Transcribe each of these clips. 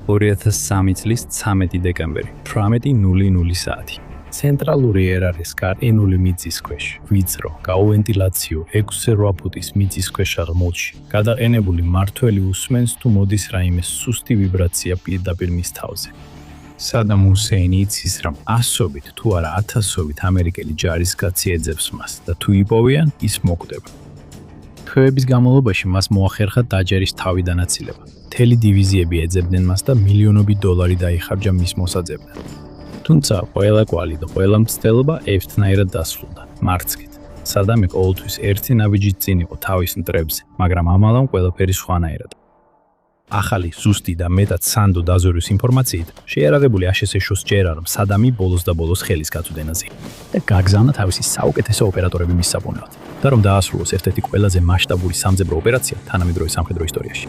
2003 წლის 13 დეკემბერი, 18:00 საათი. ცენტრალური ერარისკარ ენული მიწის ქვეშ, ვიწრო, გაუვენტილაციო 6-8 ფუტის მიწის ქვეშ აღმოჩი. გადაყენებული მართველი უსმენს თუ მოდის რაიმე სუსტი ვიბრაცია პირდაპირ მის თავზე. სადამ ჰუსეინი იცის, რომ ასობით თუ არა 1000-ობით ამერიკელი ჯარისკაცი ეძებს მას და თუ იპოვიან, ის მოკვდება. თვეების განმავლობაში მას მოახერხა დაჯერის თავი დანაწილება. მთელი დივიზიები ეძებდნენ მას და მილიონობით დოლარი დაიხარჯა მის მოსაძებნად. თუმცა ყველა კვალი და ყველა მცდელობა ერთნაირად დასრულდა, მარცხით. სადამი ყოველთვის ერთი ნაბიჯით წინ იყო თავის მტრებზე, მაგრამ ამალამ ყველაფერი სხვანაირად. ახალი, ზუსტი და მეტად სანდო დაზვერვის ინფორმაციით შეიარაღებული აშშ-ს ჯერა, რომ სადამი ბოლოს და ბოლოს ხელის გაწვდენაზე და გაგზავნა თავისი საუკეთესო ოპერატორები მის საფონელად და რომ დაასრულოს ერთ-ერთი ყველაზე მასშტაბური სამძებრო ოპერაცია თანამედროვე სამხედრო ისტორიაში.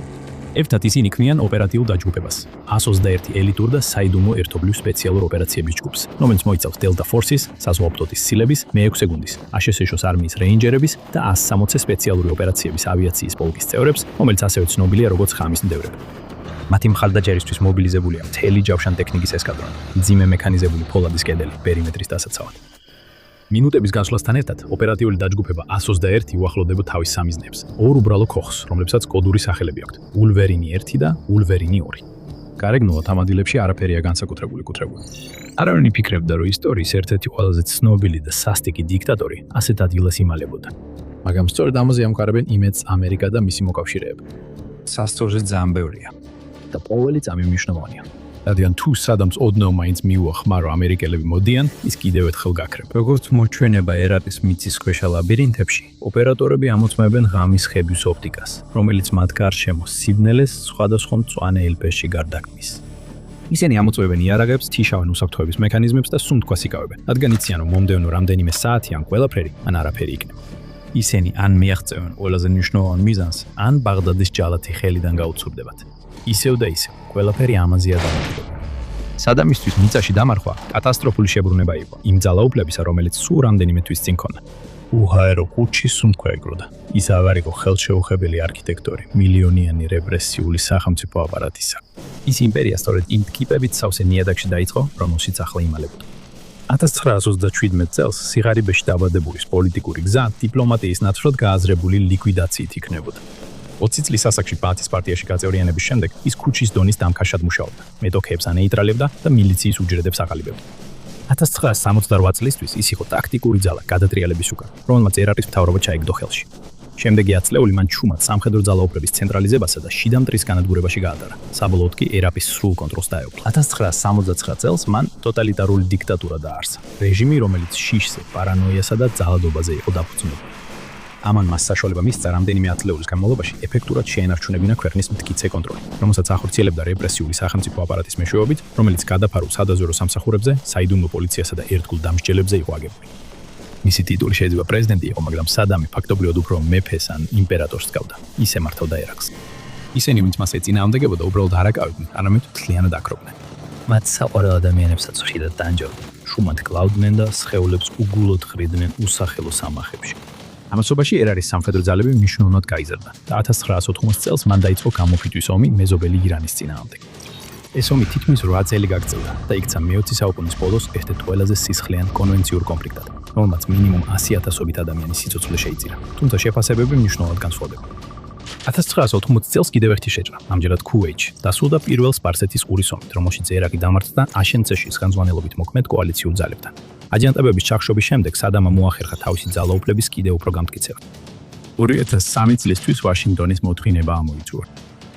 ერთად ისინი ქმნიან ოპერატიულ დაჯგუფებას, 121 ელიტურ და საიდუმლო ერთობლივ სპეციალურ ოპერაციების ჯგუფს, რომელიც მოიცავს დელტა ფორსის, საზღვაო ფლოტის სილების, მე-6 გუნდის, აშშ-ს არმიის რეინჯერების და 160 სპეციალური ოპერაციების ავიაციის პოლკის წევრებს, რომელიც ასევე ცნობილია როგორც ხამის ნდევრები. მათი მხარდაჭერისთვის მობილიზებულია მთელი ჯავშან ტექნიკის ესკადრონი, მძიმე მექანიზებული ფოლადის კედელი, პერიმეტრის დასაცავად. მინუტების გასვლასთან ერთად ოპერატიული დაჯგუფება 121 უახლოვდება თავის სამიზნეებს, ორ უბრალო ქოხს, რომლებსაც კოდური სახელები აქვთ: ულვერინი 1 და ულვერინი 2. გარეგნულად ამ ადგილებში არაფერია განსაკუთრებული კუთრებული. არავინ იფიქრებდა, რომ ისტორიის ერთ-ერთი ყველაზე ცნობილი და სასტიკი დიქტატორი ასეთ ადგილას იმალებოდა. მაგრამ სწორედ ამაზე ამყარებენ იმედს ამერიკა და მისი მოკავშირეები. სასწორზე ძალიან ბევრია და ყოველი წამი მნიშვნელოვანია. რადგან თუ სადამს ოდნავ მაინც მიუახმა, რომ ამერიკელები მოდიან, ის კიდევ ერთხელ გაქრება. როგორც მოჩვენება ერაყის მიწის ქვეშა ლაბირინთებში, ოპერატორები ამოწმებენ ღამის ხების ოპტიკას, რომელიც მათ გარშემო სიგნალებს სხვადასხვა მწვანე ელფერში გარდაქმნის. ისინი ამოწმებენ იარაღებს, თიშავენ უსაფრთხოების მექანიზმებს და სუნთქვას იკავებენ, რადგან იციან, რომ მომდევნო რამდენიმე საათი ან ყველაფერი, ან არაფერი იქნება. ისინი ან მიაღწევენ ყველაზე მნიშვნელოვან მიზანს, ან ბაღდადის ჯალათი ხელიდან გაუცურდებათ. ისევ და ისევ, ყველაფერი ამაზეა დამოკიდებული. სადამისთვის მიწაში დამარხვა კატასტროფული შებრუნება იყო იმ ძალაუფლებისა, რომელიც სულ რამდენიმე თვის წინ ქონდა. უჰაერო კუჩი სუნთქვა ეგროდა. ის აღარ იყო ხელშეუხებელი არქიტექტორი, მილიონიანი რეპრესიული სახელმწიფო აპარატისა. ის იმპერია სწორედ იმ ტკიპებით სავსე ნიადაგში დაიწყო, რომელშიც ახლა იმალებოდა. 1927 წელს სიღარიბეში დაბადებული პოლიტიკური გზა დიპლომატიის ნაცვლად გააზრებული ლიკვიდაციით იქნებოდა. 20 წლის ასაკში ბათის პარტიაში გაწევრიანების შემდეგ ის ქუჩის დონის დამქაშად მუშაობდა, მეტოქეებს ანეიტრალებდა და მილიციის უჯრედებს აყალიბებდა. 1968 წლისთვის ის იყო ტაქტიკური ძალა გადატრიალების უკან, რომელმაც ერაყის მთავრობა ჩაიგდო ხელში. შემდეგი ათწლეული მან ჩუმად სამხედრო ძალაუფლების ცენტრალიზებასა და შიდა მტრის განადგურებაში გაატარა. საბოლოოდ კი ერაყის სრულ კონტროლს დაეუფლა. 1969 წელს მან ტოტალიტარული დიქტატურა დააარსა, რეჟიმი, რომელიც შიშზე, პარანოიასა და ძალადობაზე იყო დაფუძნებული. ამან მას საშუალება მისცა რამდენიმე ათწლეულის განმავლობაში ეფექტურად შეენარჩუნებინა ქვეყნის მტკიცე კონტროლი, რომელსაც ახორციელებდა რეპრესიული სახელმწიფო აპარატის მეშვეობით, რომელიც გადაფარულ სადაზვერო სამსახურებზე, საიდუმლო პოლიციასა და ერთგულ დამსჯელებზე იყო აგებული. მისი ტიტული შეიძლება პრეზიდენტი იყო, მაგრამ სადამი ფაქტობრივად უფრო მეფეს ან იმპერატორს ჰგავდა. ისე მართავდა ერაყს. ისინი, ვინც მას ეწინააღმდეგებოდა, უბრალოდ არ აკავებდნენ, არამედ მთლიანად აკრობდნენ. მათ საყვარელ ადამიანებსაც ხშირად დაანჯობდნენ, შუმად კლავდნენ და სხეულებს უგულოდ ხვრიდნენ უსახელო სამახებში. ამასობაში ერაყის სამხედრო ძალები მნიშვნელოვნად გაიზარდა და 1980 წელს მან დაიწყო გამოფიტვის ომი მეზობელი ირანის წინააღმდეგ. ეს ომი თითქმის 8 წელი გაგრძელდა და იქცა მე-20 საუკუნის ბოლოს ერთ-ერთ ყველაზე სისხლიან კონვენციურ კონფლიქტად, რომელმაც მინიმუმ 100,000 ადამიანის სიცოცხლე შეიწირა, თუმცა შეფასებები მნიშვნელოვნად განსხვავდება. 1980 წელს კიდევ ერთი შეჭრა, ამჯერად ქუვეითში, დასრულდა პირველ სპარსეთის ყურის ომით, რომელშიც ერაყი დამარცხდა აშენცეშის ხელმძღვანელობით მოქმედ კოალიციურ ძალებთან. აჯანყებების ჩახშობის შემდეგ სადამმა მოახერხა თავისი ძალაუფლების კიდევ უფრო გამტკიცება. 2003 წლისთვის ვაშინგტონის მოთხრინება ამოიწურა.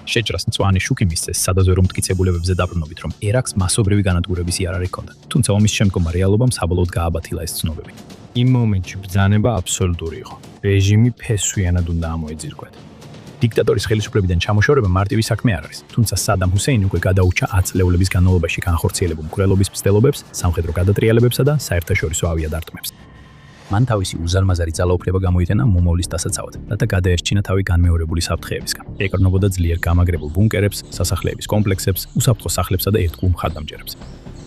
შეჭრას მწვანე შუქი მისცეს სადაზვერო მტკიცებულებებზე დაბრუნებით, რომ ერაყს მასობრივი განადგურების იარაღი ჰქონდა, თუმცა ომის შემდგომმა რეალობამ საბოლოოდ გააბათილა ეს ცნობები. იმ მომენტში ბრძანება აბსოლუტური იყო. რეჟიმი ფესვიანად უნდა ამოეძირკვეთ. დიქტატორის ხელისუფლებიდან ჩამოშორება მარტივი საქმე არ არის, თუმცა სადამ ჰუსეინი უკვე გადაურჩა 10 წლეულების განმავლობაში განხორციელებულ მკვლელობის მცდელობებს, სამხედრო გადატრიალებებსა და საერთაშორისო ავიადარტყმებს. მან თავისი უზარმაზარი ძალაუფლება გამოიტანა მომავლის დასაცავად, რათა გადაერჩინა თავი განმეორებული საფრთხეებისგან. ეკრნებოდა ძლიერ გამაგრებულ ბუნკერებს, სასახლეების კომპლექსებს, უსაფრთხო სახლებსა და ერთგულ მხარდამჭერებს.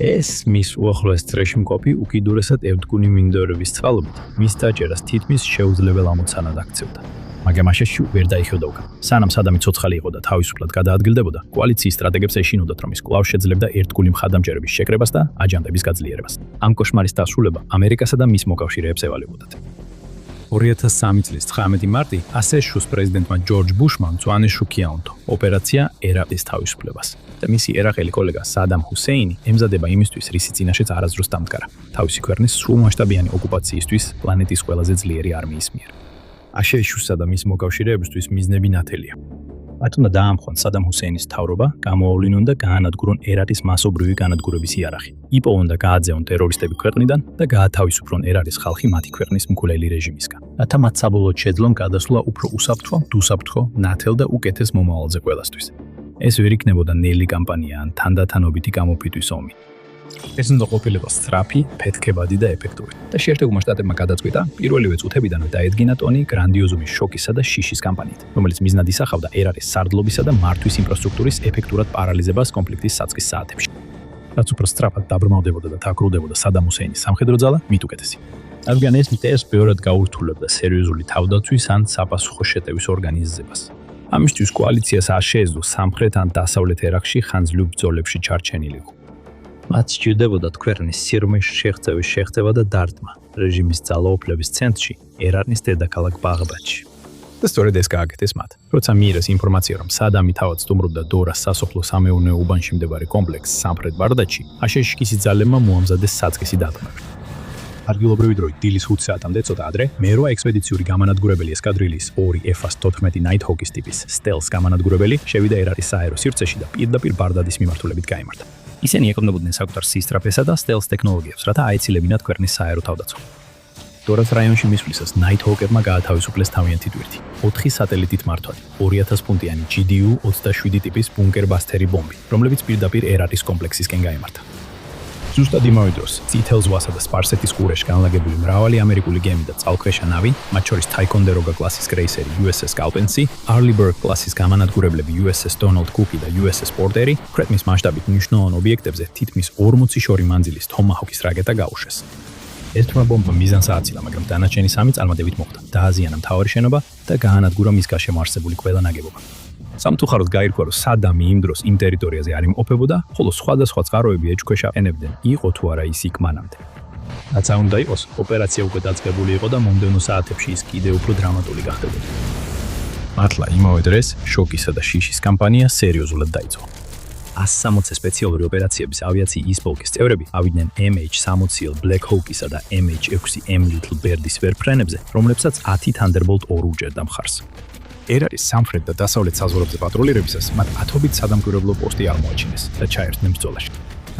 ეს მის უახლოეს წრეში მყოფი უკიდურესად ერთგული მინდორების წყალობით მის დაჭერას თითქმის შეუძლებელ ამოცანად აქცევდა. მაგრამ აშშ ვერ დაიხევდა უკან. სანამ სადამი ცოცხალი იყო და თავისუფლად გადაადგილდებოდა, კოალიციის სტრატეგებს ეშინოდათ, რომ ის კვლავ შეძლებდა ერთგული მხადამჭერების შეკრებას და აჯანყების გაძლიერებას. ამ კოშმარის დასრულება ამერიკასა და მის მოკავშირეებს ევალებოდათ. 2003 წლის 19 მარტი აშშ-ს პრეზიდენტმა ჯორჯ ბუშმა მწვანე შუქი აუნთო ოპერაცია ერაყის თავისუფლებას და მისი ერაყელი კოლეგა სადამ ჰუსეინი ემზადება იმისთვის, რისი წინაშეც არასდროს დამდგარა, თავისი ქვეყნის სრულმასშტაბიანი ოკუპაციისთვის პლანეტის ყველაზე ძლიერი არმიის მიერ. აშშ-სა და მის მოკავშირეებისთვის მიზნები ნათელია. მათ უნდა დაამხონ სადამ ჰუსეინის მთავრობა, გამოავლინონ და გაანადგურონ ერაყის მასობრივი განადგურების იარაღი. იპოვონ და გააძევონ ტერორისტები ქვეყნიდან და გაათავისუფლონ ერაყის ხალხი მათი ქვეყნის მკვლელი რეჟიმისგან. რათა მათ საბოლოოდ შეძლონ გადასვლა უფრო უსაფრთხო, დუსაფრთხო, ნათელ და უკეთეს მომავალზე ყველასთვის. ეს ვერ იქნებოდა ნელი კამპანია ან თანდათანობითი გამოფიტვის ომი. ეს უნდა ყოფილიყო სწრაფი, ფეთქებადი და ეფექტური. და შეერთებულმა შტატებმა გადაწყვიტა პირველივე წუთებიდანვე დაედგინა ტონი გრანდიოზული შოკისა და შიშის კამპანიით, რომელიც მიზნად ისახავდა ერაყის სარდლობისა და მართვის ინფრასტრუქტურის ეფექტურად პარალიზებას კონფლიქტის საწყის საათებში. რაც უფრო სწრაფად დაბრმავდებოდა და თაქრუდებოდა სადამ ჰუსეინის სამხედრო ძალა, მით უკეთესი. რადგან ეს მტერს ბევრად გაურთულებდა სერიოზული თავდაცვის ან საპასუხო შეტევის ორგანიზებას. ამისთვის კოალიციას არ შეეძლო სამხრეთ ან დასავლეთ ერაყში ხანძლივ ბრძოლებში ჩარჩენილიყო. მათ სჭირდებოდათ ქვეყნის სირმის შეღწევა და დარტყმა რეჟიმის ძალაუფლების ცენტრში, ერაყის დედაქალაქ ბაღდადში. და სწორედ ეს გააკეთეს მათ. როცა მიიღეს ინფორმაცია, რომ სადამი თავად სტუმრობდა დორას სასოფლო-სამეურნეო უბანში მდებარე კომპლექსს სამხრეთ ბაღდადში, აშშ-ის ძალებმა მოამზადეს საწყისი დარტყმები. ადგილობრივი დროით დილის 5 საათამდე ცოტა ადრე, მე-8 ექსპედიციური გამანადგურებელი ესკადრილიის 2 F-14 Nighthawk-ის ტიპის სტელს გამანადგურებელი შევიდა ერაყის სააერო სივრცეში და პირდაპირ ბაღდადის მიმართულებით გაიმართა. ისინი ეკუთვნებოდნენ საკუთარ სისწრაფესა და სტელს ტექნოლოგიებს, რათა აეცილებინათ ქვეყნის საერო თავდაცვა. დორას რაიონში მისვლისას Nighthawk-ებმა გაათავისუფლეს თავიანთი ტვირთი, 4 სატელიტით მართვადი, 2000 ფუნტიანი GDU-27 ტიპის ბუნკერ-ბასტერი ბომბი, რომლებიც პირდაპირ ერაყის კომპლექსისკენ გაემართა. ზუსტად იმავე დროს, წითელ ზღვასა და სპარსეთის ყურეში განლაგებული მრავალი ამერიკული გემი და წყალქვეშა ნავი, მათ შორის Ticonderoga კლასის კრეისერი USS Calpensi, Arleigh კლასის გამანადგურებლები USS Donald Cooke და USS Porter-ი, ქვეყნის მასშტაბით მნიშვნელოვან ობიექტებზე თითქმის 40 შორი მანძილის Tomahawk-ის რაკეტა გაუშვეს. ეს თმა ბომბა მიზანს ააცილა, მაგრამ დანარჩენი 3 წარმატებით მოხდა. დააზიანა მთავარი შენობა და გაანადგურა მის გარშემო არსებული ყველა ნაგებობა. სამწუხაროდ გაირკვა, რომ სადამი იმ დროს იმ ტერიტორიაზე არ იმყოფებოდა, ხოლო სხვადასხვა წყაროები ეჭქვეშ აყენებდნენ, იყო თუ არა ის იქ მანამდე. რაც უნდა იყოს, ოპერაცია უკვე დაწყებული იყო და მომდევნო საათებში ის კიდევ უფრო დრამატული გახდებოდა. მართლა იმავე დღეს შოკისა და შიშის კამპანია სერიოზულად დაიწყო. 160 სპეციალური ოპერაციების ავიაციის პოლკის წევრები ავიდნენ MH-60 Black Hawk-ისა და MH-6M Little Bird-ის ვერტმფრენებზე, რომლებსაც 10 Thunderbolt 2 უჭერდა მხარს. ერაყის სამხრეთ და დასავლეთ საზღვრებზე პატრულირებისას მათ ათობით სადამკვირვებლო პოსტი აღმოაჩინეს და ჩაერთნენ ბრძოლაში.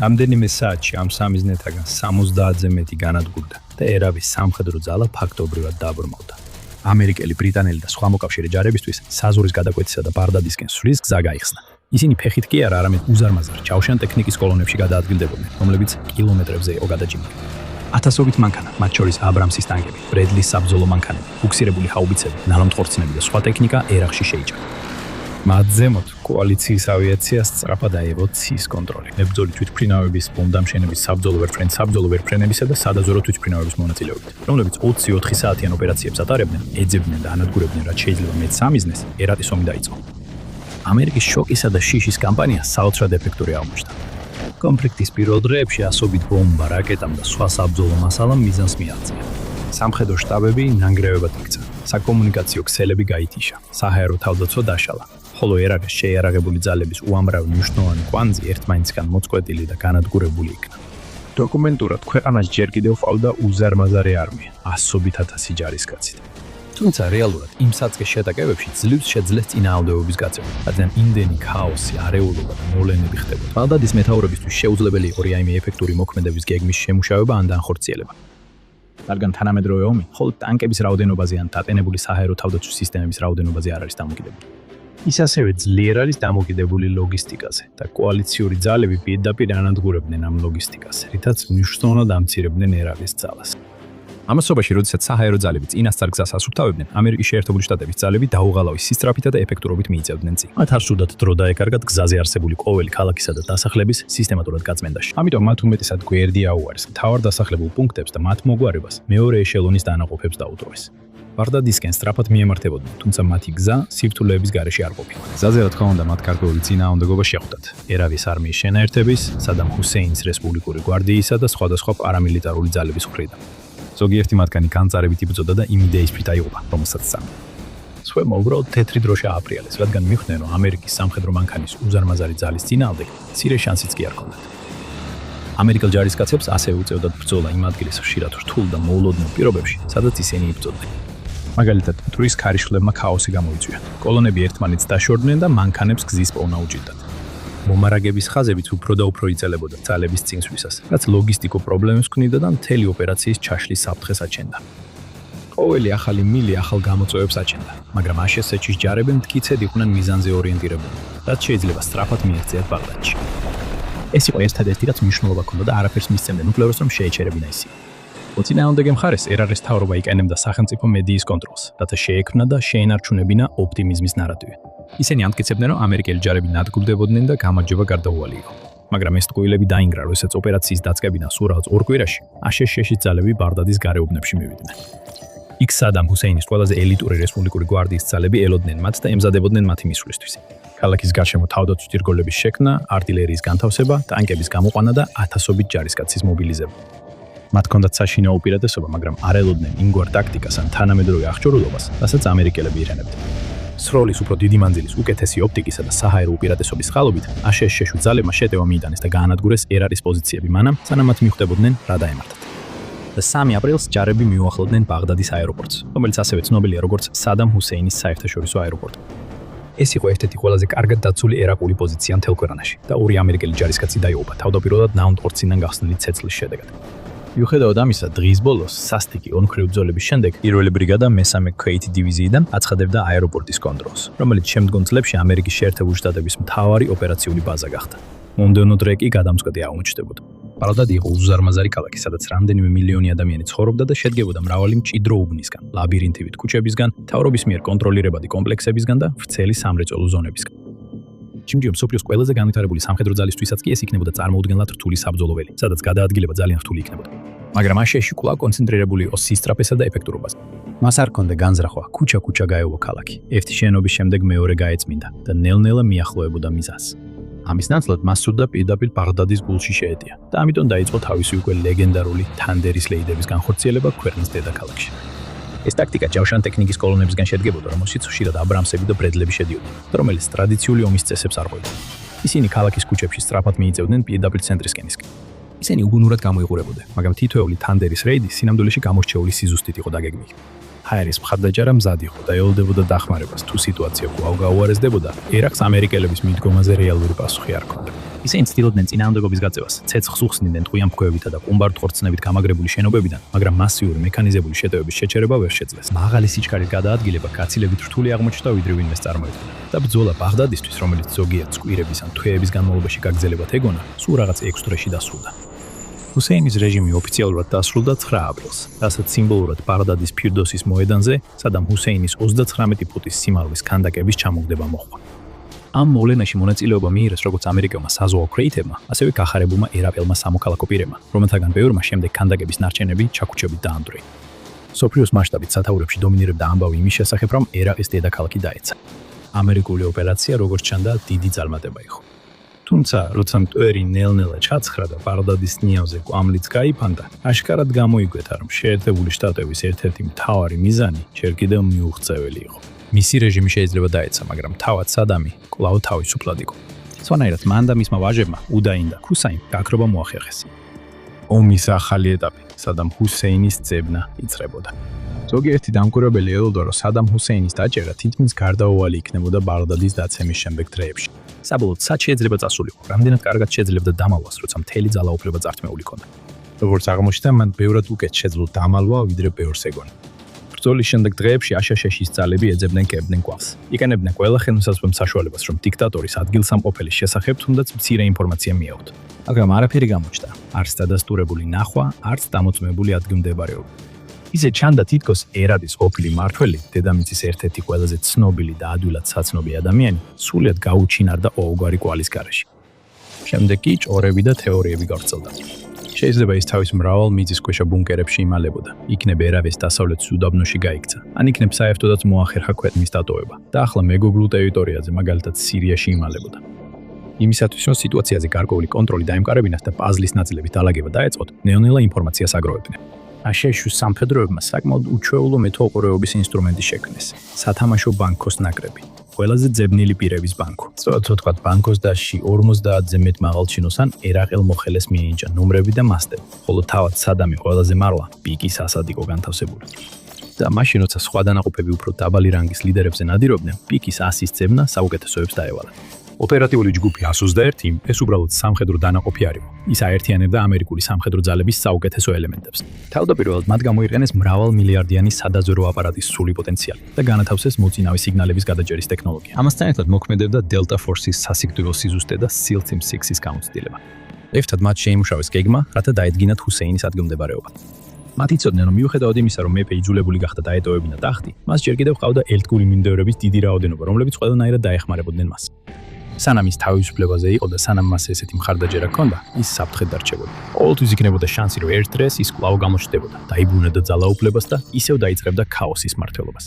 რამდენიმე საათში ამ სამიზნეთაგან 70-ზე მეტი განადგურდა და ერაყის სამხედრო ძალა ფაქტობრივად დაბრმავდა. ამერიკელი, ბრიტანელი და სხვა მოკავშირე ჯარებისთვის საზღვრის გადაკვეთისა და ბაღდადისკენ სვლის გზა გაიხსნა. ისინი ფეხით კი არა, არამედ უზარმაზარ ჯავშან ტექნიკის კოლონებში გადაადგილდებოდნენ, რომლებიც კილომეტრებზე იყო გადაჭიმული. ათასობით მანქანა, მათ შორის აბრამსის ტანკები, ბრედლის საბრძოლო მანქანები, ფუქსირებული ჰაუბიცები, ნალომტყორცნები და სხვა ტექნიკა ერაყში შეიჭრა. მათ ზემოთ კოალიციის ავიაციას სწრაფად აიღო ცის კონტროლი. მებრძოლი თვითმფრინავების, ბომბდამშენების, საბრძოლო ვერტმფრენებისა და სადაზვერო თვითმფრინავების მონაწილეობით, რომლებიც 24 საათიან ოპერაციებს ატარებდნენ, ეძებდნენ და ანადგურებდნენ, რაც შეიძლება მეტ სამიზნეს, ერაყის ომი დაიწყო. ამერიკის შოკისა და შიშის კამპანია საოცრად ეფექტური აღმოჩნდა. კონფლიქტის პირველ დღეებში ასობით ბომბა, რაკეტამ და სხვა საბრძოლო მასალამ მიზანს მიაღწია. სამხედრო შტაბები ნანგრევებად იქცა, საკომუნიკაციო ქსელები გაითიშა, საჰაერო თავდაცვა დაშალა, ხოლო ერაყის შეიარაღებული ძალების უამრავი მნიშვნელოვანი კვანძი ერთმანეთისგან მოწყვეტილი და განადგურებული იქნა. დოკუმენტურად ქვეყანას ჯერ კიდევ ჰყავდა უზარმაზარი არმია, ასობით ათასი ჯარისკაცით. თუმცა რეალურად იმ საწყის შეტაკებებში ძლივს შეძლეს წინააღმდეგობის გაწევა, რადგან იმდენი ქაოსი, არეულობა და მოვლენები ხდებოდა. ბაღდადის მეთაურებისთვის შეუძლებელი იყო რაიმე ეფექტური მოქმედების გეგმის შემუშავება ან განხორციელება. რადგან თანამედროვე ომი მხოლოდ ტანკების რაოდენობაზე ან დატენებული საჰაერო თავდაცვის სისტემების რაოდენობაზე არ არის დამოკიდებული. ის ასევე ძლიერ არის დამოკიდებული ლოგისტიკაზე და კოალიციური ძალები პირდაპირ ანადგურებდნენ ამ ლოგისტიკას, რითაც მნიშვნელოვნად ამცირებდნენ ერაყის ძალას. ამასობაში, როდესაც საჰაერო ძალები წინასწარ გზას ასუფთავებდნენ, ამერიკის შეერთებული შტატების ძალები დაუღალავი სისწრაფითა და ეფექტურობით მიიწევდნენ წინ. მათ არ სურდათ დრო დაეკარგათ გზაზე არსებული ყოველი ქალაქისა და დასახლების სისტემატურად გაწმენდაში. ამიტომ მათ უმეტესად გვერდი აუარეს მთავარ დასახლებულ პუნქტებს და მათ მოგვარებას მეორე ეშელონის დანაყოფებს დაუტოვეს. ბაღდადისკენ სწრაფად მიემართებოდნენ, თუმცა მათი გზა სირთულეების გარეშე არ ყოფილა. გზაზე რა თქმა უნდა მათ გარკვეული წინააღმდეგობა შეხვდათ. ერავის არმიის შენაერთების, სადამ ჰუსეინის რესპუბლიკური გვარდიისა და სხვადასხვა პარამილიტარული ძალების მხრიდან. ზოგიერთი მათგანი განწარებით იბრძოდა და იმ იდეის ფრით აიღობა, რომელსაც სცემდა. სხვებმა უბრალოდ თეთრი დროშა ააფრიალეს, რადგან მიხვდნენ, რომ ამერიკის სამხედრო მანქანის უზარმაზარი ძალის წინააღმდეგ მცირე შანსიც კი არ ჰქონდათ. ამერიკელ ჯარისკაცებს ასევე უწევდათ ბრძოლა იმ ადგილის ხშირად რთულ და მოულოდნელ პირობებში, სადაც ისინი იბრძოდნენ. მაგალითად, მტვრის ქარიშხლებმა ქაოსი გამოიწვია. კოლონები ერთმანეთს დაშორდნენ და მანქანებს გზის პოვნა უჭირდათ. მომარაგების ხაზებიც უფრო და უფრო იწელებოდა ძალების წინსვლისას, რაც ლოგისტიკურ პრობლემებს ქმნიდა და მთელი ოპერაციის ჩაშლის საფრთხეს აჩენდა. ყოველი ახალი მილი ახალ გამოწვევებს აჩენდა, მაგრამ აშშ-ის ჯარები მტკიცედ იყვნენ მიზანზე ორიენტირებული, რაც შეიძლება სწრაფად მიაღწიათ ბაღდადში. ეს იყო ერთადერთი, რაც მნიშვნელობა ჰქონდა და არაფერს მისცემდნენ, უკლევს რომ შეეჩერებინა ისინი. მოწინააღმდეგე მხარეს ერარის მთავრობა იკენებდა სახელმწიფო მედიის კონტროლს, რათა შეექმნა და შეენარჩუნებინა ოპტიმიზმის ნარატივი. ისინი ამტკიცებდნენ, რომ ამერიკელი ჯარები ნადგურდებოდნენ და გამარჯვება გარდაუვალი იყო. მაგრამ ეს ტყუილები დაინგრა, როდესაც ოპერაციის დაწყებიდან სულ რაღაც 2 კვირაში აშშ-ის ძალები ბაღდადის გარეუბნებში მივიდნენ. იქ სადამ ჰუსეინის ყველაზე ელიტური რესპუბლიკური გვარდიის ძალები ელოდნენ მათ და ემზადებოდნენ მათი მისვლისთვის. ქალაქის გარშემო თავდაცვის ჯირგოლების შექმნა, არტილერიის განთავსება, ტანკების გამოყვანა და ათასობით ჯარისკაცის მობილიზება. მათ ჰქონდათ საშინაო უპირატესობა, მაგრამ არ ელოდნენ იმგვარ ტაქტიკას ან თანამედროვე აღჭურვილობას, რასაც ამერიკელები ირენებდნენ. სროლის უფრო დიდი მანძილის, უკეთესი ოპტიკისა და საჰაერო უპირატესობის წყალობით, აშშ-ში ძალებმა შეტევა მიიტანეს და გაანადგურეს ერარის პოზიციები მანამ, სანამ მათ მიხვდებოდნენ რა დაემართათ. და 3 აპრილს ჯარები მიუახლოვდნენ ბაღდადის აეროპორტს, რომელიც ასევე ცნობილია როგორც სადამ ჰუსეინის საერთაშორისო აეროპორტი. ეს იყო ერთ-ერთი ყველაზე კარგად დაცული ერაყული პოზიცია მთელ ქვეყანაში და 2 ამერიკელი ჯარისკაცი დაიღუპა თავდაპირველად ნაუნდ-ორციდან გახსნილი ცეცხლის შედეგად. მიუხედავად ამისა, დღის ბოლოს სასტიკი ორმხრივ ბრძოლების შემდეგ პირველი ბრიგადა მესამე ქვეითი დივიზიიდან აცხადებდა აეროპორტის კონტროლს, რომელიც შემდგომ წლებში ამერიკის შეერთებული შტატების მთავარი ოპერაციული ბაზა გახდა. მომდევნო დღე კი გადამწყვეტი აღმოჩნდებოდა. ბაღდადი იყო უზარმაზარი ქალაქი, სადაც რამდენიმე მილიონი ადამიანი ცხოვრობდა და შედგებოდა მრავალი მჭიდრო უბნისგან, ლაბირინთივით ქუჩებისგან, მთავრობის მიერ კონტროლირებადი კომპლექსებისგან და ვრცელი სამრეწველო ზონებისგან. ჯიმჯიმ მსოფლიოს ყველაზე განვითარებული სამხედრო ძალისთვისაც კი ეს იქნებოდა წარმოუდგენლად რთული საბრძოლო ველი, სადაც გადაადგილება ძალიან რთული იქნებოდა. მაგრამ აშშ-ში კვლავ კონცენტრირებული იყო სისწრაფესა და ეფექტურობაზე. მას არ ჰქონდა განზრახვა, ქუჩა-ქუჩა გაეუვა ქალაქი. ერთი შენობის შემდეგ მეორე გაეწმინდა და ნელ-ნელა მიახლოებოდა მიზანს. ამის ნაცვლად მას სურდა პირდაპირ ბაღდადის გულში შეეტია და ამიტომ დაიწყო თავისი უკვე ლეგენდარული თანდერის ლეიდების განხორციელება ქვეყნის დედაქალაქში. ეს ტაქტიკა ჯავშან ტექნიკის კოლონებისგან შედგებოდა, რომელშიც ხშირად აბრამსები და ბრედლები შედიოდნენ, რომელიც ტრადიციული ომის წესებს არ ყვებდა. ისინი ქალაქის ქუჩებში სწრაფად მიიწევდნენ პირდაპირ ცენტრისკენისკენ. ისინი უგუნურად გამოიყურებოდნენ, მაგრამ თითოეული თანდერის რეიდი სინამდვილეში გამორჩეული სიზუსტით იყო დაგეგმილი. ჰაერის მხარდაჭერა მზად იყო და ელოდებოდა დახმარებას, თუ სიტუაცია კვლავ გაუარესდებოდა, ერაყს ამერიკელების მიდგომაზე რეალური პასუხი არ ჰქონდა. ისინი ცდილობდნენ წინააღმდეგობის გაწევას, ცეცხლს უხსნიდნენ ტყვიან ფქვევითა და ყუმბარდ-ხორცნებით გამაგრებული შენობებიდან, მაგრამ მასიური მექანიზებული შეტევების შეჩერება ვერ შეძლეს. მაღალი სიჩქარის გადაადგილება გაცილებით რთული აღმოჩნდა, ვიდრე ვინმეს წარმოედგინა. და ბრძოლა ბაღდადისთვის, რომელიც ზოგიერთ კვირების ან თვეების განმავლობაში გაგრძელებად ეგონა, სულ რაღაც 6 დღეში დასრულდა. ჰუსეინის რეჟიმი ოფიციალურად დასრულდა 9 აპრილს, რასაც სიმბოლურად ბაღდადის ფირდოსის მოედანზე სადამ ჰუსეინის 39 ფუტის სიმაღლის ქანდაკების ჩამოგდება მოხდა. ამ მოვლენაში მონაწილეობა მიიღეს როგორც ამერიკელმა საზღვაო კრეითებმა, ასევე გახარებულმა ერაყელმა სამოქალაქო პირებმა, რომელთაგან ბევრმა შემდეგ ქანდაკების ნარჩენები ჩაქუჩებით დაანდროინა. სოფლიოს მასშტაბით სათაურებში დომინირებდა ამბავი იმის შესახებ, რომ ერაყის დედაქალაქი დაეცა. ამერიკული ოპერაცია, როგორც ჩანდა, დიდი ძალმატება იყო. თუმცა, როცა მტვერი ნელ-ნელა ჩაცხრა და ბაღდადის ნიავზე კვამლიც გაიფანტა, აშკარად გამოიკვეთა, რომ შეერთებული შტატების ერთ-ერთი მთავარი მიზანი ჯერ კიდევ მიუღწეველი იყო. მისი რეჟიმი შეიძლება დაეცა, მაგრამ თავად სადამი კვლავ თავისუფლად იყო. სხვანაირად მან და მისმა ვაჟებმა, უდაინ და ქუსაიმ, გაქრობა მოახერხეს. ომის ახალი ეტაპი, სადამ ჰუსეინის ძებნა იწყებოდა. ზოგიერთი დამკვირვებელი ელოდა, რომ სადამ ჰუსეინის დაჭერა თითქმის გარდაუვალი იქნებოდა ბაღდადის დაცემის შემდეგ დღეებში. საბოლოოდ სად შეიძლება წასულიყო, რამდენად კარგად შეძლებდა დამალვას, როცა მთელი ძალაუფლება წართმეული ჰქონდა. როგორც აღმოჩნდა, მან ბევრად უკეთ შეძლო დამალვა, ვიდრე ბევრს ეგონა. ბრძოლის შემდეგ დღეებში აშშ-ის ძალები ეძებდნენ კებდნენ კვალს. იკენებდნენ ყველა ხელმისაწვდომ საშუალებას, რომ დიქტატორის ადგილსამყოფელის შესახებ თუნდაც მცირე ინფორმაცია მიეღოთ. მაგრამ არაფერი გამოჩნდა, არც დადასტურებული ნახვა, არც დამოწმებული ადგილმდებარეობა. ისე ჩანდა თითქოს ერადის ყოფილი მმართველი, დედამიწის ერთ-ერთი ყველაზე ცნობილი და ადვილად საცნობი ადამიანი, სრულიად გაუჩინარდა ყოველგვარი კვალის გარეშე. შემდეგ კი ჭორები და თეორიები გავრცელდა. შეიძლება ის თავის მრავალ მიწისქვეშა ბუნკერებში იმალებოდა. იქნებ ერავეს დასავლეთის უდაბნოში გაიქცა. ან იქნებ საერთოდაც მოახერხა ქვეყნის დატოვება და ახლა მეგობრულ ტერიტორიაზე, მაგალითად სირიაში იმალებოდა. იმისათვის, რომ სიტუაციაზე გარკვეული კონტროლი დაემყარებინათ და პაზლის ნაწილების დალაგება დაეწყოთ, ნეონელა ინფორმაციას აგროვებდნენ. აშშ-ის სამხედროებმა საკმაოდ უჩვეულო მეთვალყურეობის ინსტრუმენტი შექმნეს. სათამაშო ბანკოს ნაკრები. ყველაზე ძებნილი პირების ბანკო. სწორად ვთქვათ, ბანკოს დასში 50-ზე მეტ მაღალჩინოს ან ერაყელ მოხელეს მიენიჭა ნომრები და მასტები, ხოლო თავად სადამი ყველაზე მარლა პიკის ასად იყო განთავსებული. და მაშინ, როცა სხვა დანაყოფები უფრო დაბალი რანგის ლიდერებზე ნადირობდნენ, პიკის 100-ის ძებნა საუკეთესოებს დაევალა. ოპერატიული ჯგუფი 121 ეს უბრალოდ სამხედრო დანაყოფი არ იყო. ის აერთიანებდა ამერიკული სამხედრო ძალების საუკეთესო ელემენტებს. თავდაპირველად მათ გამოიყენეს მრავალმილიარდიანი სადაზვერვო აპარატის სრული პოტენციალი და განათავსეს მოწინავე სიგნალების გადაჭერის ტექნოლოგია. ამასთან ერთად მოქმედებდა Delta Force-ის სასიკვდილო სიზუსტე და SEAL Team 6-ის გამოცდილება. ერთად მათ შეიმუშავეს გეგმა, რათა დაედგინათ ჰუსეინის ადგილმდებარეობა. მათ იცოდნენ, რომ მიუხედავად იმისა, რომ მეფე იძულებული გახდა დაეტოვებინა ტახტი, მას ჯერ კიდევ ჰყავდა ერთგული მიმდევრების დიდი რაოდენობა, რომლებიც ყველანაირად დაეხმარებოდნენ მას. სანამ ის თავისუფლებაზე იყო და სანამ მას ესეთი მხარდაჭერა ჰქონდა, ის საფრთხედ დარჩებოდა. ყოველთვის იქნებოდა შანსი, რომ ერთ დღეს ის კვლავ გამოჩნდებოდა, დაიბრუნებდა ძალაუფლებას და ისევ დაიწყებდა ქაოსის მმართველობას.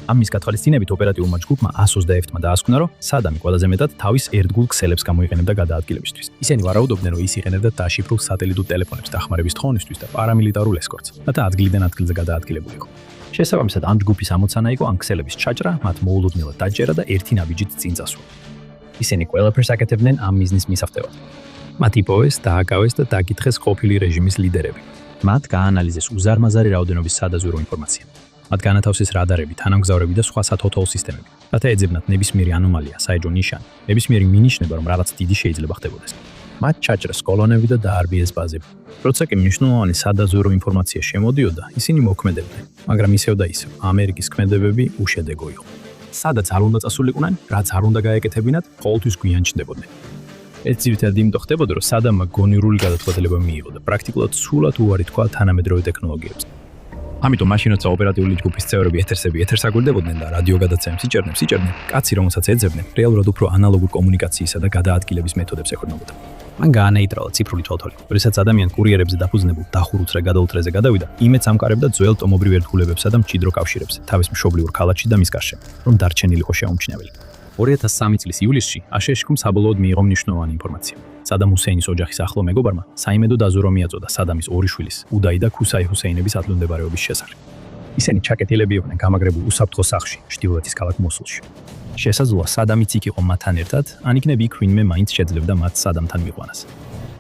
ამის გათვალისწინებით ოპერატიულმა ჯგუფმა 121-მა დაასკვნა, რომ სადამი ყველაზე მეტად თავის ერთგულ ქსელებს გამოიყენებდა გადაადგილებისთვის. ისინი ვარაუდობდნენ, რომ ის იყენებდა დაშიფრულ სატელიტურ ტელეფონებს დახმარების თხოვნისთვის და პარამილიტარულ ესკორტს, რათა ადგილიდან ადგილზე გადაადგილებულიყო. შესაბამისად, ამ ჯგუფის ამოცანა იყო ამ ქსელების ჩაჭრა, მათ მოულოდნელად დაჭერა და ერთი ნაბიჯით წინ წასვლა. ისინი ყველაფერს აკეთებდნენ ამ მიზნის მისაღწევად. მათ იპოვეს, დააკავეს და დაკითხეს ყოფილი რეჟიმის ლიდერები. მათ გაანალიზეს უზარმაზარი რაოდენობის სადაზვერვო ინფორმაცია. მათ განათავსეს რადარები, თანამგზავრები და სხვა სათვალთვალო სისტემები, რათა ეძებნათ ნებისმიერი ანომალია, საეჭვო ნიშანი, ნებისმიერი მინიშნება, რომ რაღაც დიდი შეიძლება ხდებოდეს. მათ ჩაჭრეს კოლონები და დაარბიეს ბაზები. როცა კი მნიშვნელოვანი სადაზვერვო ინფორმაცია შემოდიოდა, ისინი მოქმედებდნენ, მაგრამ ისევ და ისევ ამერიკის ქმედებები უშედეგო იყო. სადაც არ უნდა წასულიყვნენ, რაც არ უნდა გაეკეთებინათ, ყოველთვის გვიან ჩნდებოდნენ. ეს ძირითადად იმიტომ ხდებოდა, რომ სადამმა გონივრული გადაწყვეტილება მიიღო და პრაქტიკულად სრულად უარი თქვა თანამედროვე ტექნოლოგიებს. ამიტომ მაშინ, როცა ოპერატიული ჯგუფის წევრები ეთერსები ეთერს აგვირდებოდნენ და რადიო გადაცემებს იჭერდნენ, კაცი, რომელსაც ეძებდნენ, რეალურად უფრო ანალოგურ კომუნიკაციისა და გადაადგილების მეთოდებს ეყრდნობოდა. მან გაანეიტრალა ციფრული თვალთვალი. როდესაც ადამიანი კურიერებზე დაფუძნებულ დახურუცრე გადაუთრეზე გადავიდა, იმედს ამყარებდა ძველ ტომობრივ ერთგულებებსა და მჭიდრო კავშირებს, თავის მშობლიურ ქალაქში და მის გარშემო, რომ დარჩენილიყო შეუმჩნეველი. 2003 წლის ივლისში აშშ-ს საბოლოოდ მიიღო მნიშვნელოვანი ინფორმაცია. სადამ ჰუსეინის ოჯახის ახლო მეგობარმა საიმედო დაზვერვა მიაწოდა სადამის ორი შვილის, უდაი და ქუსაი ჰუსეინების ადგილმდებარეობის შესახებ. ისინი ჩაკეტილები იყვნენ გამაგრებულ უსაფრთხო სახლში, ჩრდილოეთის ქალაქ მოსულში. შესაძლოა სადამიც იქ იყო მათთან ერთად, ან იქნებ იქ ვინმე მაინც შეძლებდა მათ სადამთან მიყვანას.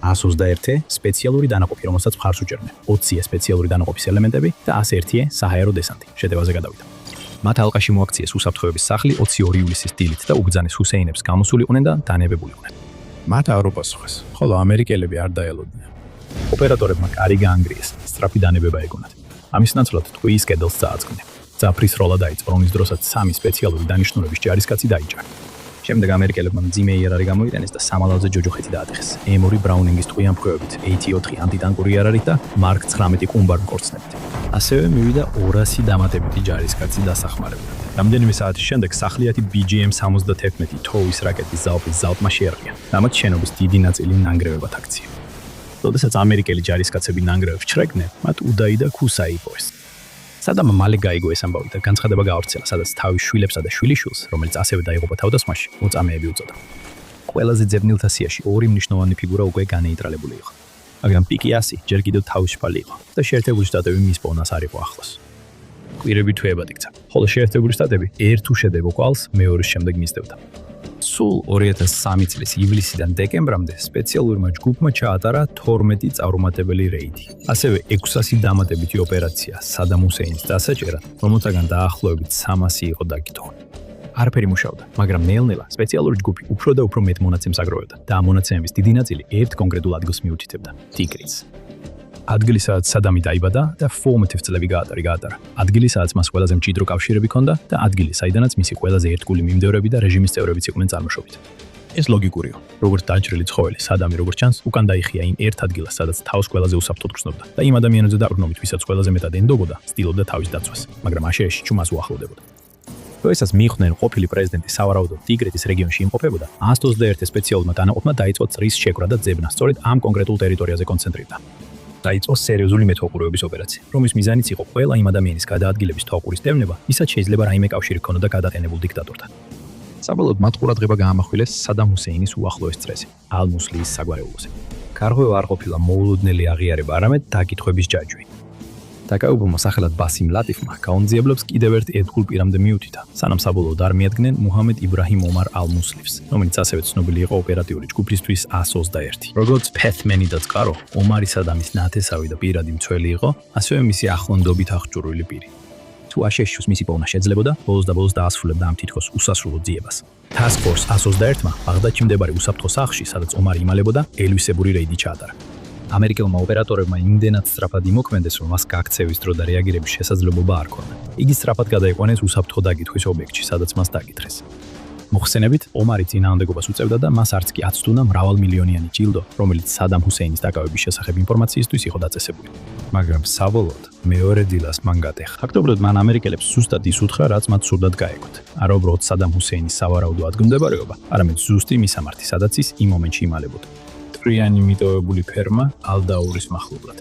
121 სპეციალური დანაყოფი, რომელსაც მხარს უჭერდნენ, 20 სპეციალური დანაყოფის ელემენტები და 101 საჰაერო დესანტი. შეტევაზე გადავიდა. მათ ალყაში მოაქციეს უსაფრთხოების სახლი 22 ივლისის დილით და უგზანეს ჰუსეინებს გამოსულიყვნენ და დანებებულიყვნენ. მათ ევროპას ხეს, ხოლო ამერიკელები არ დაელოდნენ. ოპერატორებმა კარი გაანგრიეს, სწრაფი დანებება ეგონათ. ამის ნაცვლად ტყუის კედელს წააწყდნენ. ძაფრის როლა დაიწყო, რომლის დროსაც 3 სპეციალური დანიშნულების ჯარისკაცი დაიჭრა. შემდეგ ამერიკელებმა მძიმე იარარი გამოიყენეს და სამალავზე ჯოჯოხეთი დაატეხეს. M2 ბრაუნინგის ტყვიან მფროებით, AT4 ანტიტანკური იარარით და Mark 19 კუმბარ მკორცნებით. ასევე მივიდა 200 დამატებითი ჯარისკაცი დასახმარებლად. რამდენიმე საათის შემდეგ სახლიათი BGM-71 თოვის რაკეტის ზალპის ზალპმა შეერყია. ამათ შენობის დიდი ნაწილი ნანგრევებად აქცია. როდესაც ამერიკელი ჯარისკაცები ნანგრევებს ჩრეკდნენ, მათ უდაი და ქუსაი იპოვეს. სადამ მალე გაიგო ეს ამბავი და განცხადება გაავრცელა, სადაც თავის შვილებსა და შვილიშვილს, რომელიც ასევე დაიღუპა თავდასხმაში, მოწამეები უწოდა. ყველაზე ძებნილთა სიაში ორი მნიშვნელოვანი ფიგურა უკვე განეიტრალებული იყო. მაგრამ პიკი 100 ჯერ კიდევ თავისუფალი იყო და შეერთებული შტატები მის პოვნას არ იყო ახლოს. კვირები თვეებად იქცა, ხოლო შეერთებული შტატები ერთ უშედეგო კვალს მეორის შემდეგ მისდევდა. სულ 2003 წლის ივლისიდან დეკემბრამდე სპეციალურმა ჯგუფმა ჩაატარა 12 წარუმატებელი რეიდი. ასევე 600 დამატებითი ოპერაცია სადამ ჰუსეინის დასაჭერად, რომელთაგან დაახლოებით 300 იყო დაკითხული. არაფერი მუშაობდა, მაგრამ ნელ-ნელა სპეციალური ჯგუფი უფრო და უფრო მეტ მონაცემს აგროვებდა და ამ მონაცემების დიდი ნაწილი ერთ კონკრეტულ ადგილს მიუთითებდა ტიგრიც. ადგილი, სადაც სადამი დაიბადა და formative წლები გაატარა. ადგილი, სადაც მას ყველაზე მჭიდრო კავშირები ჰქონდა და ადგილი, საიდანაც მისი ყველაზე ერთგული მიმდევრები და რეჟიმის წევრებიც იყვნენ წარმოშობით. ეს ლოგიკურია. როგორც დაჭრილი ცხოველი, სადამი როგორც ჩანს, უკან დაიხია იმ ერთ ადგილას, სადაც თავს ყველაზე უსაფრთხოდ გრძნობდა და იმ ადამიანებზე დაყრდნობით, ვისაც ყველაზე მეტად ენდობოდა, ცდილობდა თავის დაცვას, მაგრამ აშშ ჩუმას უახლოვდებოდა. როდესაც მიხვდნენ ყოფილი პრეზიდენტი სავარაუდოდ ტიგრეთის რეგიონში იმყოფებოდა, 121 სპეციალურმა დანაყოფმა დაიწყო წრის შეკვრა და ძებნა სწორედ ამ კონკრეტულ ტერიტორიაზე კონცენტრირდა. დაიწყო სერიოზული მეთვალყურეობის ოპერაცია, რომლის მიზანიც იყო ყველა იმ ადამიანის გადაადგილების თვალყურის დევნება, ვისაც შეიძლება რაიმე კავშირი ჰქონოდა გადაყენებულ დიქტატორთან. საბოლოოდ მათ ყურადღება გაამახვილეს სადამ ჰუსეინის უახლოეს წრეზე, ალ-მუსლიის საგვარეულოზე. გარღვევა არ ყოფილა მოულოდნელი აღიარება, არამედ დაკითხვების ჯაჭვი. დაკავებულმა სახელად ბასიმ ლატიფმა გაუნძიებლებს კიდევ ერთ ერთგულ პირამდე მიუთითა, სანამ საბოლოოდ არ მიადგნენ მუჰამედ იბრაჰიმ ომარ ალ-მუსლივს, რომელიც ასევე ცნობილი იყო ოპერატიული ჯგუფისთვის 121. როგორც ფეთმენიდაც ყარო, ომარი სადამის ნათესავი და პირადი მცველი იყო, ასევე მისი ახლანდობით აღჭურვილი პირი. თუ აშშ-ს მისი პოვნა შეძლებოდა, ბოლოს და ბოლოს დაასრულებდა ამ თითქოს უსასრულო ძიებას. Task Force 121-მა ბაღდადში მდებარე უსაფრთხო სახლში, სადაც ომარი იმალებოდა, ელვისებური რეიდი ჩაატარა. ამერიკელმა ოპერატორებმა იმდენად სწრაფად იმოქმედეს, რომ მას გაქცევის დრო და რეაგირების შესაძლებლობა არ ჰქონდა. იგი სწრაფად გადაიყვანეს უსაფრთხო დაკითხვის ობიექტში, სადაც მას დაკითხეს. მოხსენებით, ომარი წინააღმდეგობას უწევდა და მას არც კი აცდუნა მრავალმილიონიანი ჯილდო, რომელიც სადამ ჰუსეინის დაკავების შესახებ ინფორმაციისთვის იყო დაწესებული. მაგრამ საბოლოოდ მეორე დილას მან გატეხა. ფაქტობრივად მან ამერიკელებს ზუსტად ის უთხრა, რაც მათ სურდათ გაეკვოთ. არა უბრალოდ სადამ ჰუსეინის სავარაუდო ადგილმდებარეობა, არამედ ზუსტი მისამართი, სადაც ის იმ მომენტში იმალებოდა. ტრიანი მიტოვებული ფერმა ალ-დაურის მახლობლად.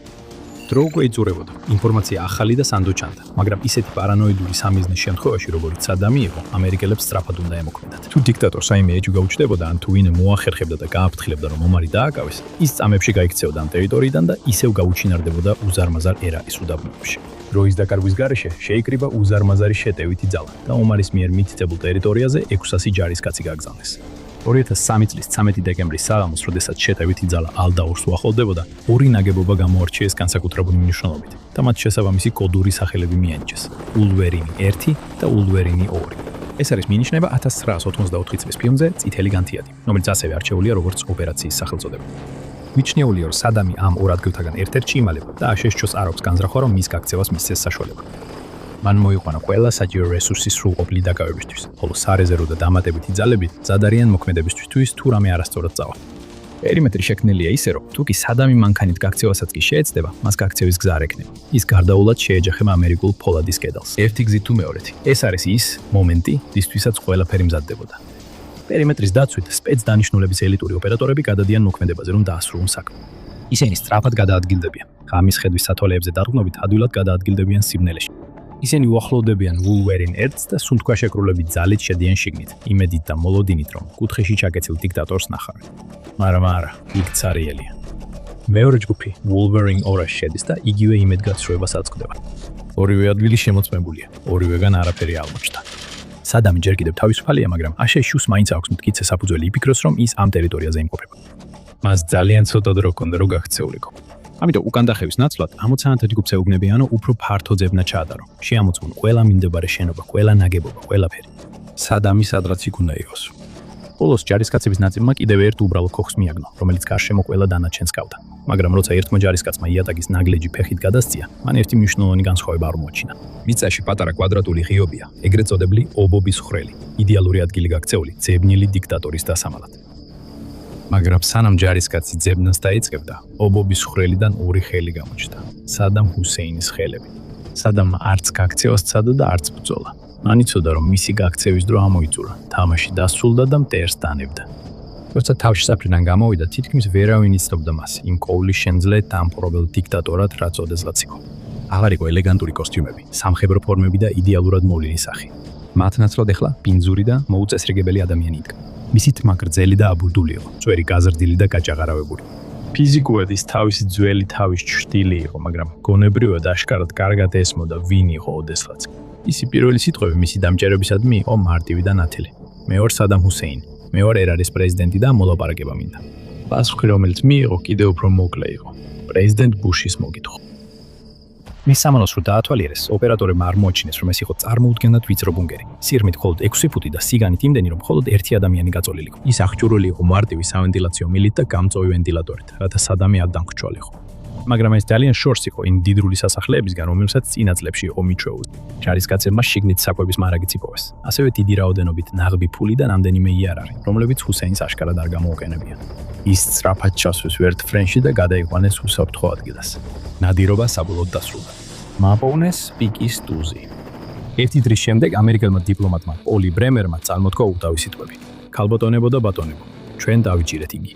დრო უკვე იწურებოდა. ინფორმაცია ახალი და სანდუჩანდა, მაგრამ ისეთი პარანოიდული სამიზნის შემთხვევაში, როგორც სადამი იყო, ამერიკელებს სწრაფად უნდა ემოქმედათ. თუ დიქტატორს საიმე ეჭვი გაუჩნდებოდა, ან თუ ვინმე მოახერხებდა და გააფრთხილებდა, რომ ომარი დააკავეს, ის წამებში გაიქცეოდა ამ ტერიტორიიდან და ისევ გაუჩინარდებოდა უზარმაზარ ერაყის უდაბნოებში. დროის დაკარგვის გარეშე შეიკრიბა უზარმაზარი შეტევითი ძალა და ომარის მიერ მითითებულ ტერიტორიაზე 600 ჯარისკაცი გაგზავნეს. 2003 წლის 13 დეკემბრის საღამოს, როდესაც შეტევითი ძალა ალ-დაურს უახლოვდებოდა, ორი ნაგებობა გამოარჩიეს განსაკუთრებული მნიშვნელობით და მათ შესაბამისი კოდური სახელები მიენიჭეს: ულვერინი 1 და ულვერინი 2. ეს არის მინიშნება 1984 წლის ფილმზე წითელი განთიადი, რომელიც ასევე არჩეულია როგორც ოპერაციის სახელწოდება. მიჩნეულია, რომ სადამი ამ ორ ადგილთაგან ერთ-ერთში იმალება და აშშ-ს არ აქვს განზრახვა, რომ მის გაქცევას მისცეს საშუალება. მან მოიყვანა ყველა საჭირო რესურსის სრულყოფილი დაკავებისთვის, ხოლო სარეზერვო და დამატებითი ძალები მზად არიან მოქმედებისთვის თუ რამე არასწორად წავა. პერიმეტრი შექმნილია ისე, რომ თუ კი სადამი მანქანით გაქცევასაც კი შეეცდება, მას გაქცევის გზა არ ექნება. ის გარდაულად შეეჯახება ამერიკულ ფოლადის კედელს. ერთი გზით თუ მეორეთი. ეს არის ის მომენტი, რისთვისაც ყველაფერი მზადდებოდა. პერიმეტრის დაცვით სპეცდანიშნულების ელიტური ოპერატორები გადადიან მოქმედებაზე, რომ დაასრულონ საქმე. ისინი სწრაფად გადაადგილდებიან. ღამის ხედვის სათვალეებზე დარღვნობით ადვილად გადაადგილდებიან სიბნელეში. ისინი უახლოვდებიან ულვერინ 1-ს და სუნთქვაშეკრულებით ძალით შედიან შიგნით, იმედით და მოლოდინით, რომ კუთხეში ჩაკეცილ დიქტატორს ნახავენ. მაგრამ არა, იქ цаრიელია. მეორე ჯგუფი ულვერინ 2-ში შედის და იგივე იმედგაცრუებას აწყდება. ორივე ადგილი შემოწმებულია, ორივეგან არაფერი აღმოჩნდა. სადამი ჯერ კიდევ თავისუფალია, მაგრამ აშშ-ს მაინც აქვს მტკიცე საფუძველი იფიქროს, რომ ის ამ ტერიტორიაზე იმყოფება. მას ძალიან ცოტა დრო ჰქონდა, რომ გაქცეულიყო. ამიტომ უკან დახევის ნაცვლად ამოცანათად ჯგუფს ეუბნებიანო უფრო ფართო ძებნა ჩაატარო. შეამოწმონ ყველა მიმდებარე შენობა, ყველა ნაგებობა, ყველაფერი. სადამი სადღაც იქ უნდა იყოს. ბოლოს ჯარისკაცების ნაწილმა კიდევ ერთ უბრალო ქოხს მიაგნო, რომელიც გარშემო ყველა დანარჩენს გავდა. მაგრამ როცა ერთმა ჯარისკაცმა იატაკის ნაგლეჯი ფეხით გადასწია, მან ერთი მნიშვნელოვანი განსხვავება არ მოაჩინა. მიწაში პატარა კვადრატული ღიობია, ეგრეთ წოდებული ობობის ხრელი, იდეალური ადგილი გაქცეული ძებნილი დიქტატორის დასამალად. მაგრამ სანამ ჯარისკაცი ძებნას დაიწყებდა, ობობის ხრელიდან ორი ხელი გამოჩნდა. სადამ ჰუსეინის ხელები. სადამმა არც გაქცევას სცადა და არც ბრძოლა. მან იცოდა, რომ მისი გაქცევის დრო ამოიწურა, თამაში დასრულდა და მტერს დანებდა. როცა თავშესაფრიდან გამოვიდა, თითქმის ვერავინ იცნობდა მას, იმ კოვლის შენძლე დამპყრობელ დიქტატორად, რაც ოდესღაც იყო. აღარ იყო ელეგანტური კოსტიუმები, სამხედრო ფორმები და იდეალურად მოვლილი სახე. მათ ნაცვლად ეხლა პინძური და მოუწესრიგებელი ადამიანი იდგა. მისი თმა გრძელი და აბურდული იყო, წვერი გაზრდილი და გაჭაღარავებული. ფიზიკურად ის თავისი ძველი თავის ჩრდილი იყო, მაგრამ გონებრივად აშკარად კარგად ესმოდა, ვინ იყო ოდესღაც. ისი პირველი სიტყვები მისი დამჭერებისადმი იყო მარტივი და ნათელი. მე ვარ სადამ ჰუსეინი, მე ვარ ერარის პრეზიდენტი და მოლაპარაკება მინდა. პასუხი, რომელიც მიიღო, კიდევ უფრო მოკლე იყო. პრეზიდენტ ბუშის მოგითხო. მის სამალოს რო დაათვალიერეს, ოპერატორებმა არ მოაჩინეს, რომ ეს იყო წარმოუდგენლად ვიწრო ბუნკერი. სიღრმით მხოლოდ 6 ფუტი და სიგანით იმდენი, რომ მხოლოდ ერთი ადამიანი გაწოლილიყო. ის აღჭურვილი იყო მარტივი სავენტილაციო მილით და გამწვავი ვენტილატორით, რათა სადამი არ დამქჩვალიყო. მაგრამ ეს ძალიან შორს იყო იმ დიდრული სასახლეებისგან, რომელსაც წინა წლებში იყო მიჩვეული. ჯარისკაცებმა შიგნით საკვების მარაგიც იპოვეს. ასევე დიდი რაოდენობით ნაღბი ფული და რამდენიმე იარაღი, რომლებიც ჰუსეინს აშკარად არ გამოუყენებია. ის სწრაფად ჩასვეს ვერტ ფრენში და გადაიყვანეს უსაფრთხო ადგილას. ნადირობა საბოლოოდ დასრულდა. მაპოვნეს პიკის ტუზი. ერთი დღის შემდეგ ამერიკელმა დიპლომატმა პოლი ბრემერმა წარმოთქვა უდავი სიტყვები. ქალბატონებო და ბატონებო, ჩვენ დავიჭირეთ იგი.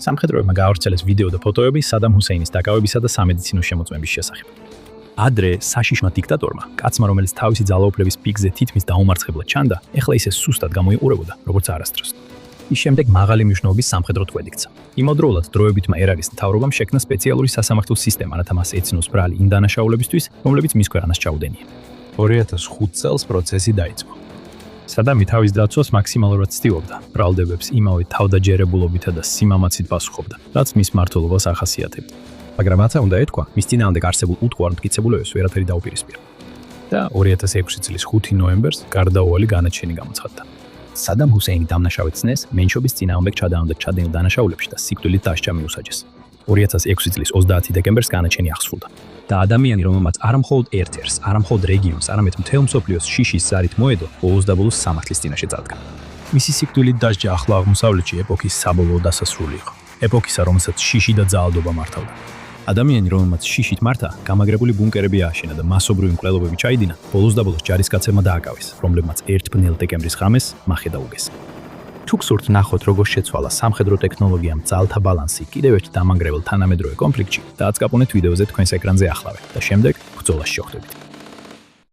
სამხედროებმა გაავრცელეს ვიდეო და ფოტოები სადამ ჰუსეინის დაკავებისა და სამედიცინო შემოწმების შესახებ. ადრე საშიშმა დიქტატორმა, კაცმა, რომელიც თავისი ძალაუფლების პიკზე თითქმის დაუმარცხებლად ჩანდა, ეხლა ისე სუსტად გამოიყურებოდა, როგორც არასდროს. ის შემდეგ მაღალი მნიშვნელობის სამხედრო თვედ იქცა. იმავდროულად დროებითმა ერარის მთავრობამ შექმნა სპეციალური სასამართლო სისტემა, რათა მას ეცნოს ბრალი იმ დანაშაულებისთვის, რომლებიც მის ქვეყანას ჩაუდენია. 2005 წელს პროცესი დაიწყო. სადამი თავის დაცვას მაქსიმალურად ცდილობდა, ბრალდებებს იმავე თავდაჯერებულობითა და სიმამაცით პასუხობდა, რაც მის მმართველობას ახასიათებდა. მაგრამ რაცა უნდა ეთქვა, მის წინააღმდეგ არსებულ უთხოვარ მტკიცებულებებს ვერაფერი დაუპირისპირა. და 2006 წლის 5 ნოემბერს გარდაუვალი განაჩენი გამოცხადდა. სადამ ჰუსეინი დამნაშავედ ცნეს, მენშობის წინააღმდეგ ჩადაუნდათ ჩადენილ დანაშაულებში და სიკვდილით დასჯა მიუსაჯეს. 2006 წლის 30 დეკემბერს განაჩენი აღსრულდა. და ადამიანი, რომელმაც არა მხოლოდ ერთ-ერთს, არა მხოლოდ რეგიონს, არამედ მთელ მსოფლიოს შიშის ზარით მოედო, ბოლოს და ბოლოს სამართლის წინაშე წარდგა. მისი სიკვდილით დასჯა ახლო აღმოსავლეთში ეპოქის საბოლოო დასასრული იყო. ეპოქისა, რომელსაც შიში და ძალადობა მართავდა. ადამიანი, რომელმაც შიშით მართა, გამაგრებული ბუნკერები ააშენა და მასობრივი მკვლელობები ჩაიდინა, ბოლოს და ბოლოს ჯარისკაცებმა დააკავეს, რომლებმაც ერთბნელ დეკემბრის ღამეს მახე დაუგეს. თუ გსურთ ნახოთ, როგორ შეცვალა სამხედრო ტექნოლოგიამ ძალთა ბალანსი კიდევ ერთ დამანგრეველ თანამედროვე კონფლიქტში, დააწყაპუნეთ ვიდეოზე თქვენს ეკრანზე ახლავე და შემდეგ ბრძოლაში შევხვდებით.